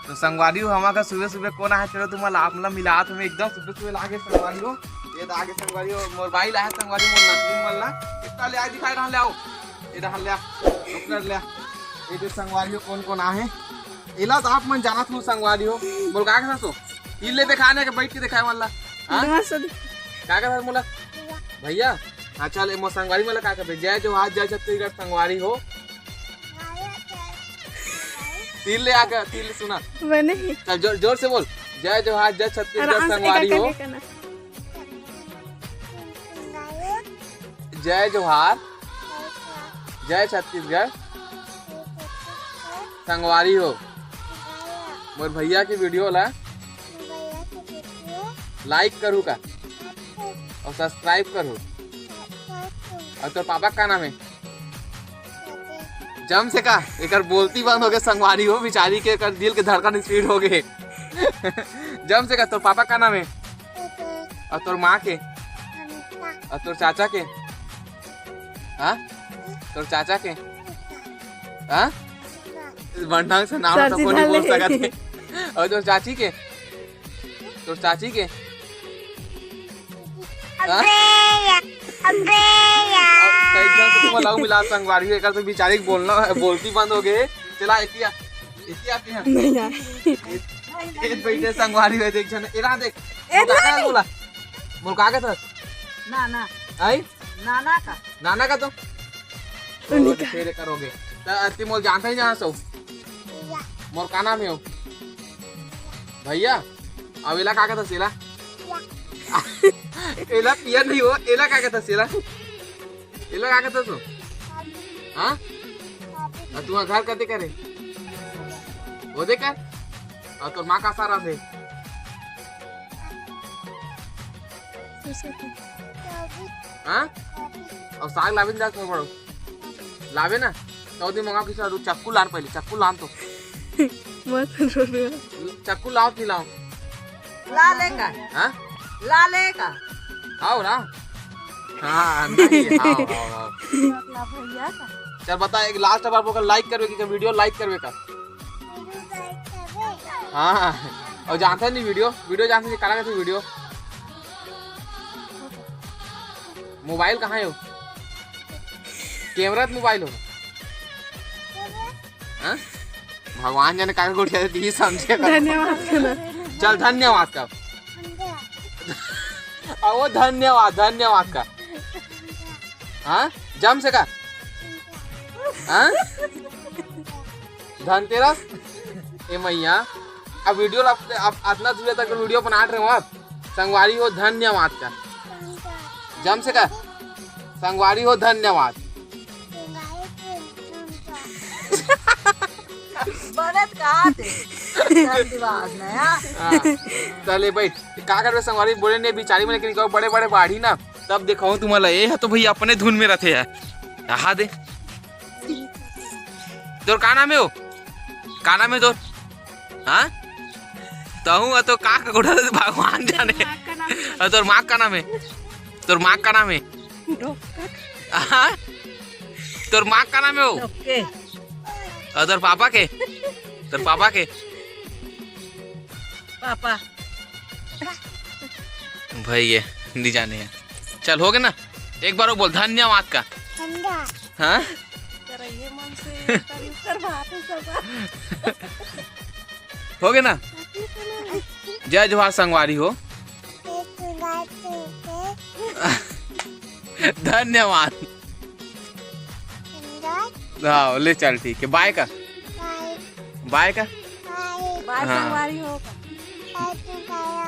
तो संगवारी हो हमारा सुबह सुबह कौन है, चलो तुम्हारा आपला मिला तुम्हें एकदम सुबह सुबह लागे संगवारी हो। ये आगे संगवारी हो मोबाइल है संगवारी मोर नसली मल्ला कितना ले आ दिखाई रहा ले आओ ये रहा ले अपना ले ये जो संगवारी हो कौन कौन आहे इला तो आप मन जाना थू संगवारी हो बोल का के सो इले दिखाने के बैठ के दिखाए मल्ला हां का का मोला भैया। हां चल मो संगवारी मला का के जय जो हाथ जय छत्तीसगढ़ संगवारी हो तिल ले आकर तिल सुना बने चल जोर जोर से बोल जय जोहार जय छत्तीसगढ़ संगवारी हो। जय जोहार जय छत्तीसगढ़ संगवारी हो। मोर भैया की वीडियो ला लाइक करू का और सब्सक्राइब करू। और तो पापा का नाम है जम से का एक बोलती बंद हो गए संगवारी हो बेचारी के कर दिल के धड़कन स्पीड हो गए। जम से का तोर पापा का नाम है और तोर माँ के और तोर चाचा के हाँ तोर चाचा के हाँ ढंग से नाम तो नहीं बोल सकते। और तोर चाची के मिला संगवारी एक तो बेचारी बोलना बोलती बंद हो गए। चला इतिया बैठे संगवारी है देख जन एरा देख का बोला बोल का था नाना आई नाना का तो तेरे करोगे तो मोल जानते ही जहाँ सो मोर का नाम है हो भैया अवेला का था सेला एला पिया नहीं हो एला का था सेला एला का था तो हाँ तू घर करते करे वो देख कर और तो माँ का सारा थे हाँ और साग लावे जा बड़ो लावे ना तो दिन मंगा किसी चक्कू लान पहले चक्कू लान तो चक्कू लाओ कि लाओ ला लेगा हाँ ला लेगा आओ ना हाँ नहीं आओ चल बता एक लास्ट बार बोल लाइक करवे की वीडियो लाइक करवे का हाँ और जानते नहीं वीडियो जानते नहीं करा थी वीडियो मोबाइल कहाँ है हो कैमरा मोबाइल हो हाँ भगवान जाने का गोठिया थी समझे धन्यवाद चल धन्यवाद का वो धन्यवाद का हाँ जम से का हाँ धनतेरस ए मैया अब वीडियो आप इतना दूर तक वीडियो बना रहे हो आप संगवारी हो धन्यवाद का जम से का संगवारी हो धन्यवाद चले बैठ का कर संगवारी बोले ने बिचारी में लेकिन बड़े बड़े बाढ़ी ना तब देखो तुम्हारा ये है तो भैया अपने धुन में रहते है हा दे तोर का नाम है हो का नाम है तोर हाँ तो का गोठा भगवान जाने और तोर माँ का नाम है तोर माँ का नाम है तोर माँ का नाम है हो और तोर पापा के पापा भैया नहीं जाने हैं चल हो गए ना एक बार वो बोल धन्यवाद का हाँ हो गए ना जय जोहार संगवारी हो धन्यवाद हाँ ले चल ठीक है बाय का बाय संगवारी हो